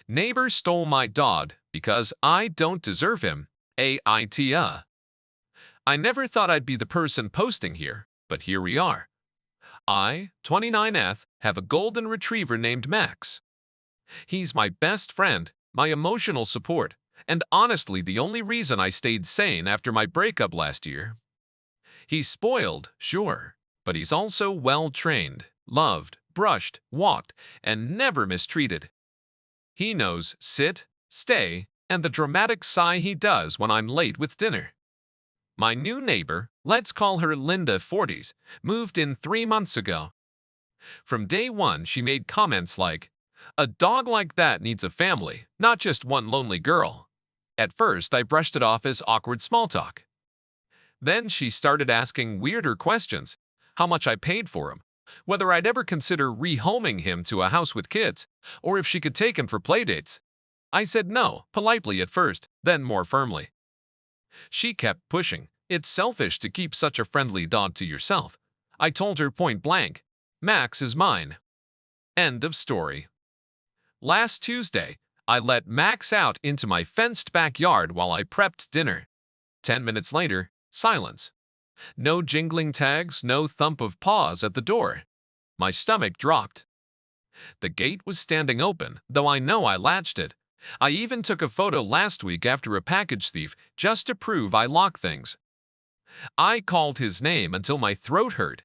Neighbor stole my dog because I don't deserve him. AITA. I never thought I'd be the person posting here, but here we are. I, 29F, have a golden retriever named Max. He's my best friend, my emotional support, and honestly the only reason I stayed sane after my breakup last year. He's spoiled, sure, but he's also well-trained, loved, brushed, walked, and never mistreated. He knows sit, stay, and the dramatic sigh he does when I'm late with dinner. My new neighbor, let's call her Linda 40s, moved in 3 months ago. From day one, she made comments like, "A dog like that needs a family, not just one lonely girl." At first, I brushed it off as awkward small talk. Then she started asking weirder questions, how much I paid for him, whether I'd ever consider rehoming him to a house with kids, or if she could take him for playdates. I said no, politely at first, then more firmly. She kept pushing. It's selfish to keep such a friendly dog to yourself. I told her point blank, Max is mine. End of story. Last Tuesday, I let Max out into my fenced backyard while I prepped dinner. 10 minutes later, silence. No jingling tags, no thump of paws at the door. My stomach dropped. The gate was standing open, though I know I latched it. I even took a photo last week after a package thief just to prove I lock things. I called his name until my throat hurt.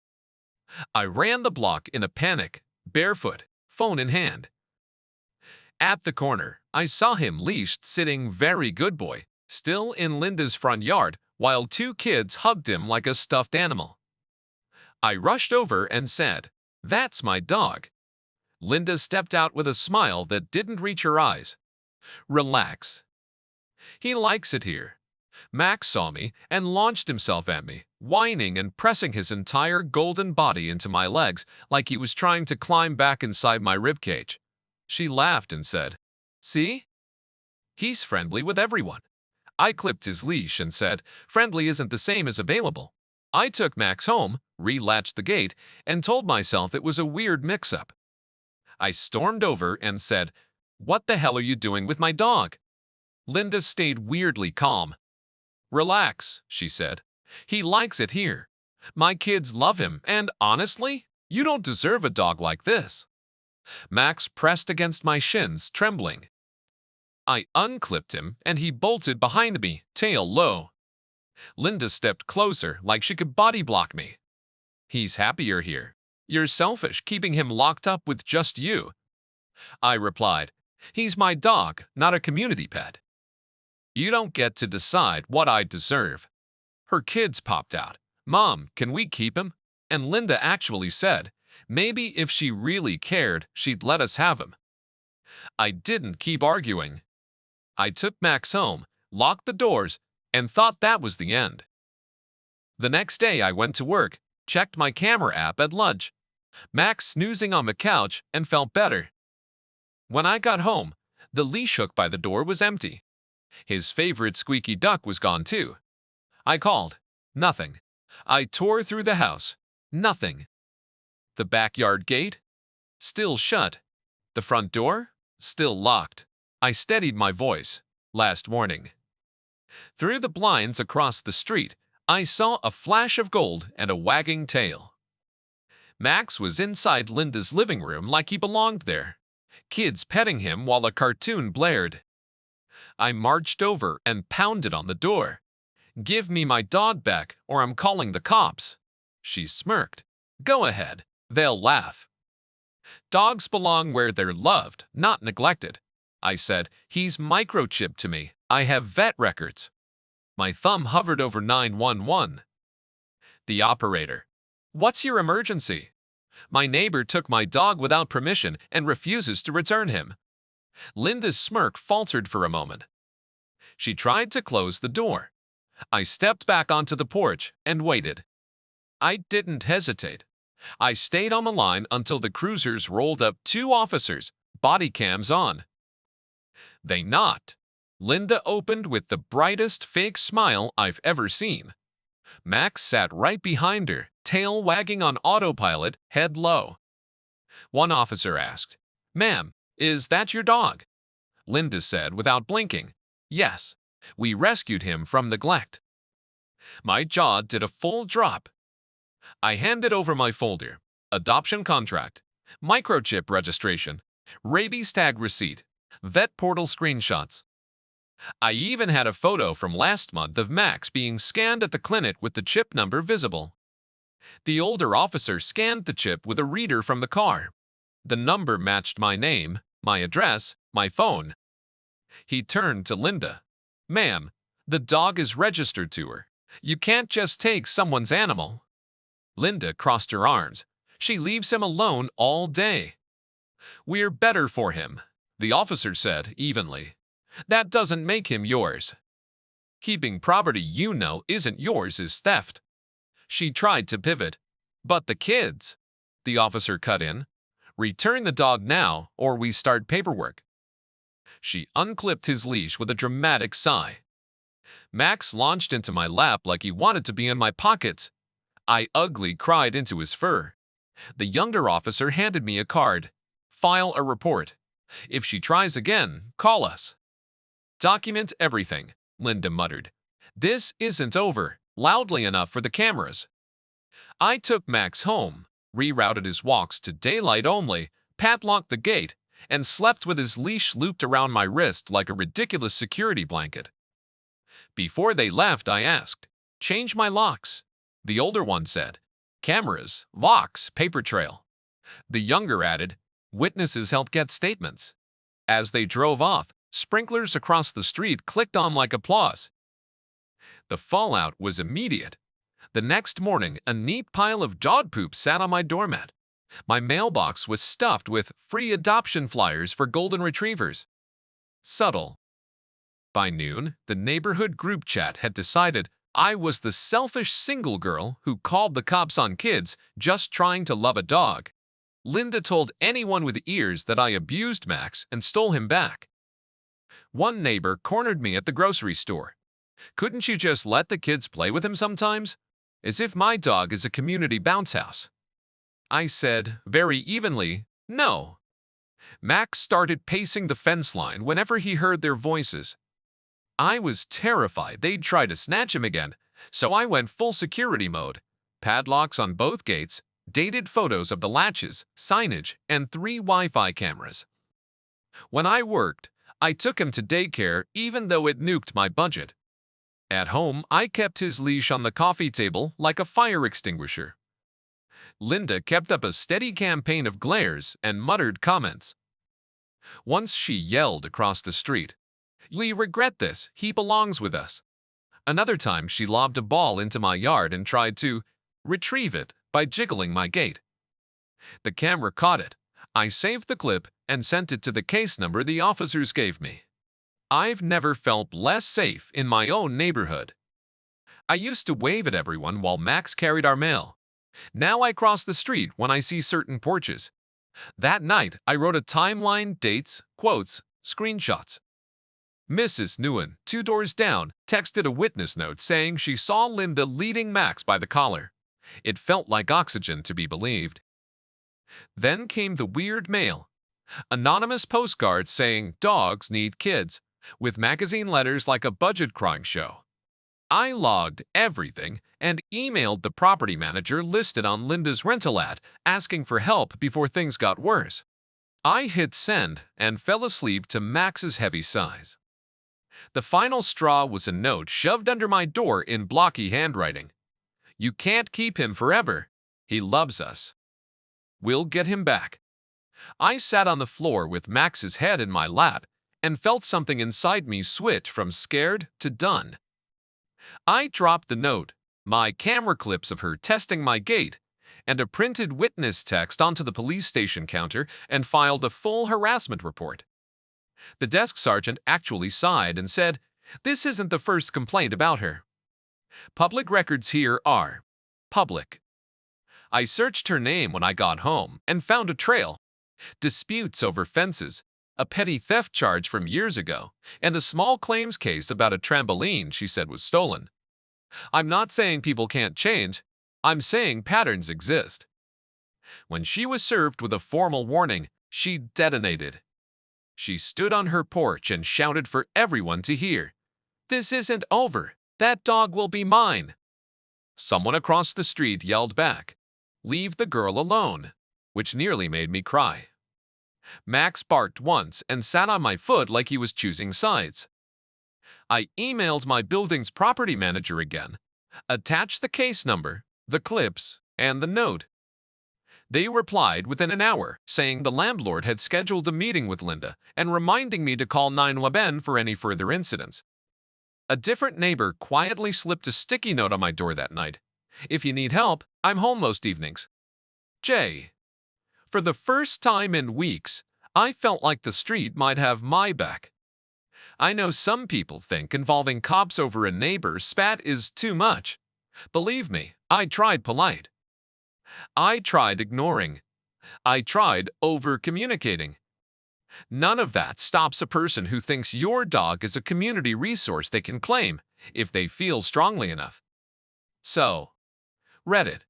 I ran the block in a panic, barefoot, phone in hand. At the corner, I saw him leashed sitting very good boy, still in Linda's front yard, while 2 kids hugged him like a stuffed animal. I rushed over and said, "That's my dog." Linda stepped out with a smile that didn't reach her eyes. "Relax. He likes it here." Max saw me and launched himself at me, whining and pressing his entire golden body into my legs like he was trying to climb back inside my ribcage. She laughed and said, "See? He's friendly with everyone." I clipped his leash and said, "Friendly isn't the same as available." I took Max home, re-latched the gate, and told myself it was a weird mix-up. I stormed over and said, "What the hell are you doing with my dog?" Linda stayed weirdly calm. "Relax," she said. "He likes it here. My kids love him, and honestly, you don't deserve a dog like this." Max pressed against my shins, trembling. I unclipped him, and he bolted behind me, tail low. Linda stepped closer, like she could body block me. "He's happier here. You're selfish, keeping him locked up with just you." I replied, "He's my dog, not a community pet. You don't get to decide what I deserve." Her kids popped out. "Mom, can we keep him?" And Linda actually said, maybe if she really cared, she'd let us have him. I didn't keep arguing. I took Max home, locked the doors, and thought that was the end. The next day I went to work, checked my camera app at lunch. Max snoozing on the couch and felt better. When I got home, the leash hook by the door was empty. His favorite squeaky duck was gone too. I called. Nothing. I tore through the house. Nothing. The backyard gate? Still shut. The front door? Still locked. I steadied my voice. Last warning. Through the blinds across the street, I saw a flash of gold and a wagging tail. Max was inside Linda's living room like he belonged there. Kids petting him while a cartoon blared. I marched over and pounded on the door. "Give me my dog back or I'm calling the cops." She smirked. "Go ahead. They'll laugh. Dogs belong where they're loved, not neglected." I said, "He's microchipped to me. I have vet records." My thumb hovered over 911. The operator. "What's your emergency?" "My neighbor took my dog without permission and refuses to return him." Linda's smirk faltered for a moment. She tried to close the door. I stepped back onto the porch and waited. I didn't hesitate. I stayed on the line until the cruisers rolled up 2 officers, body cams on. They knocked. Linda opened with the brightest fake smile I've ever seen. Max sat right behind her, tail wagging on autopilot, head low. One officer asked, "Ma'am, is that your dog?" Linda said without blinking. Yes, we rescued him from neglect. My jaw did a full drop. I handed over my folder, adoption contract, microchip registration, rabies tag receipt, vet portal screenshots. I even had a photo from last month of Max being scanned at the clinic with the chip number visible. The older officer scanned the chip with a reader from the car. The number matched my name, my address, my phone. He turned to Linda. Ma'am, the dog is registered to her. You can't just take someone's animal. Linda crossed her arms. She leaves him alone all day. We're better for him, the officer said evenly. That doesn't make him yours. Keeping property you know isn't yours is theft. She tried to pivot. But the kids, the officer cut in. Return the dog now, or we start paperwork. She unclipped his leash with a dramatic sigh. Max launched into my lap like he wanted to be in my pockets. I ugly cried into his fur. The younger officer handed me a card. File a report. If she tries again, call us. Document everything, Linda muttered. This isn't over, loudly enough for the cameras. I took Max home, rerouted his walks to daylight only, padlocked the gate, and slept with his leash looped around my wrist like a ridiculous security blanket. Before they left, I asked, change my locks. The older one said, cameras, locks, paper trail. The younger added, witnesses help get statements. As they drove off, sprinklers across the street clicked on like applause. The fallout was immediate. The next morning, a neat pile of dog poop sat on my doormat. My mailbox was stuffed with free adoption flyers for golden retrievers. Subtle. By noon, the neighborhood group chat had decided I was the selfish single girl who called the cops on kids just trying to love a dog. Linda told anyone with ears that I abused Max and stole him back. One neighbor cornered me at the grocery store. Couldn't you just let the kids play with him sometimes? As if my dog is a community bounce house. I said, very evenly, no. Max started pacing the fence line whenever he heard their voices. I was terrified they'd try to snatch him again, so I went full security mode. Padlocks on both gates, dated photos of the latches, signage, and 3 Wi-Fi cameras. When I worked, I took him to daycare even though it nuked my budget. At home, I kept his leash on the coffee table like a fire extinguisher. Linda kept up a steady campaign of glares and muttered comments. Once she yelled across the street, "We regret this, he belongs with us." Another time she lobbed a ball into my yard and tried to retrieve it by jiggling my gate. The camera caught it. I saved the clip and sent it to the case number the officers gave me. I've never felt less safe in my own neighborhood. I used to wave at everyone while Max carried our mail. Now I cross the street when I see certain porches. That night, I wrote a timeline, dates, quotes, screenshots. Mrs. Nguyen, 2 doors down, texted a witness note saying she saw Linda leading Max by the collar. It felt like oxygen to be believed. Then came the weird mail. Anonymous postcards saying dogs need kids, with magazine letters like a budget crime show. I logged everything and emailed the property manager listed on Linda's rental ad, asking for help before things got worse. I hit send and fell asleep to Max's heavy sighs. The final straw was a note shoved under my door in blocky handwriting. You can't keep him forever. He loves us. We'll get him back. I sat on the floor with Max's head in my lap and felt something inside me switch from scared to done. I dropped the note, my camera clips of her testing my gate, and a printed witness text onto the police station counter and filed a full harassment report. The desk sergeant actually sighed and said, "This isn't the first complaint about her. Public records here are public." I searched her name when I got home and found a trail. Disputes over fences, a petty theft charge from years ago, and a small claims case about a trampoline she said was stolen. I'm not saying people can't change. I'm saying patterns exist. When she was served with a formal warning, she detonated. She stood on her porch and shouted for everyone to hear. "This isn't over. That dog will be mine." Someone across the street yelled back, "Leave the girl alone," which nearly made me cry. Max barked once and sat on my foot like he was choosing sides. I emailed my building's property manager again, attached the case number, the clips, and the note. They replied within an hour, saying the landlord had scheduled a meeting with Linda and reminding me to call 911 for any further incidents. A different neighbor quietly slipped a sticky note on my door that night. "If you need help, I'm home most evenings. J." For the first time in weeks, I felt like the street might have my back. I know some people think involving cops over a neighbor's spat is too much. Believe me, I tried polite. I tried ignoring. I tried over-communicating. None of that stops a person who thinks your dog is a community resource they can claim if they feel strongly enough. So, Reddit,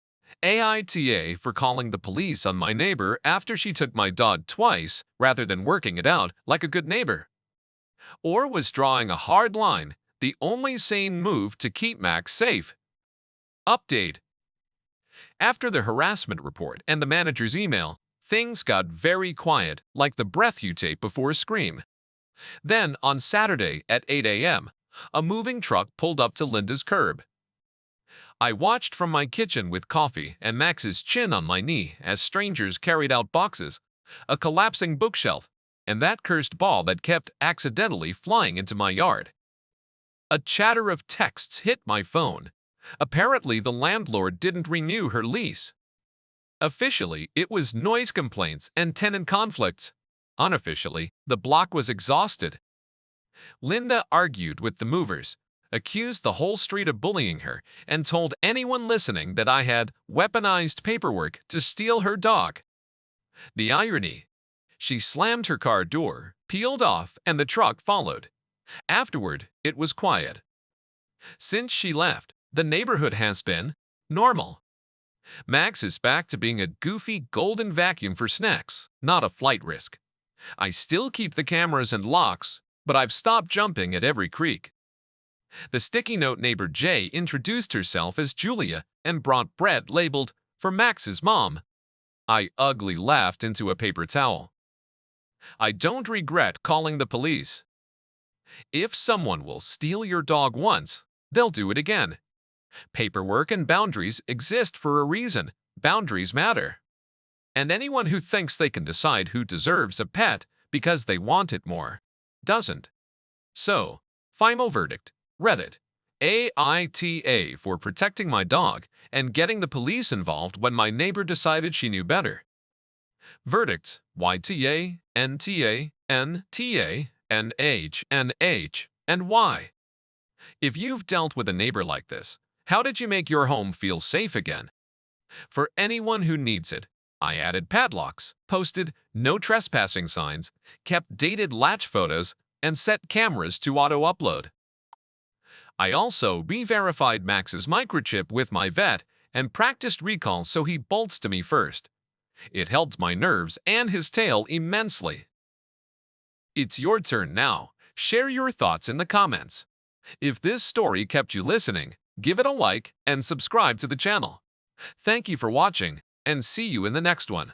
AITA for calling the police on my neighbor after she took my dog twice rather than working it out like a good neighbor. Or was drawing a hard line the only sane move to keep Max safe? Update. After the harassment report and the manager's email, things got very quiet, like the breath you take before a scream. Then, on Saturday at 8 a.m., a moving truck pulled up to Linda's curb. I watched from my kitchen with coffee and Max's chin on my knee as strangers carried out boxes, a collapsing bookshelf, and that cursed ball that kept accidentally flying into my yard. A chatter of texts hit my phone. Apparently, the landlord didn't renew her lease. Officially, it was noise complaints and tenant conflicts. Unofficially, the block was exhausted. Linda argued with the movers, accused the whole street of bullying her, and told anyone listening that I had weaponized paperwork to steal her dog. The irony: she slammed her car door, peeled off, and the truck followed. Afterward, it was quiet. Since she left, the neighborhood has been normal. Max is back to being a goofy golden vacuum for snacks, not a flight risk. I still keep the cameras and locks, but I've stopped jumping at every creak. The sticky note neighbor J introduced herself as Julia and brought bread labeled "for Max's mom." I ugly laughed into a paper towel. I don't regret calling the police. If someone will steal your dog once, they'll do it again. Paperwork and boundaries exist for a reason. Boundaries matter. And anyone who thinks they can decide who deserves a pet because they want it more, doesn't. So, final verdict. Reddit, AITA for protecting my dog and getting the police involved when my neighbor decided she knew better. Verdicts, YTA, NTA, NTA, NH, NH, and Y. If you've dealt with a neighbor like this, how did you make your home feel safe again? For anyone who needs it, I added padlocks, posted no trespassing signs, kept dated latch photos, and set cameras to auto-upload. I also re-verified Max's microchip with my vet and practiced recall so he bolts to me first. It helped my nerves and his tail immensely. It's your turn now. Share your thoughts in the comments. If this story kept you listening, give it a like and subscribe to the channel. Thank you for watching, and see you in the next one.